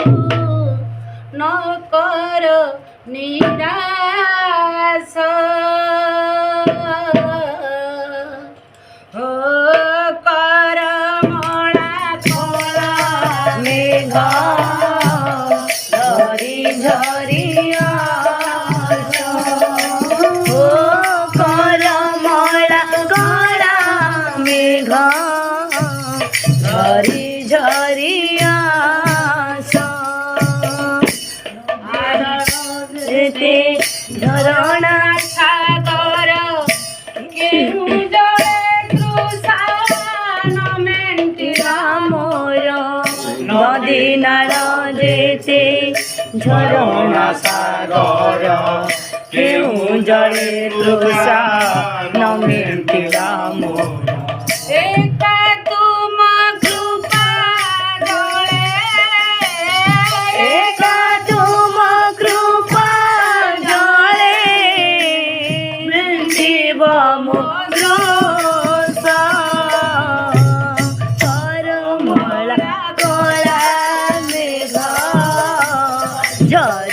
न कर निराश हो करमणा कला मेघ झरी झरी आस हो करमणा कला मेघ झरी झरी आस ते ঝরଣା সাগর কেউ জলে তৃষান মেন্টিলা মোর নদী নাল যেতে ঝরଣା সাগর কেউ জলে তৃষান মেন্টিলা মোর একা তুম কৃপা জলে একা তুম কৃপা জলে শিব মুদ্র করমলা কলা মেঘ ঝরি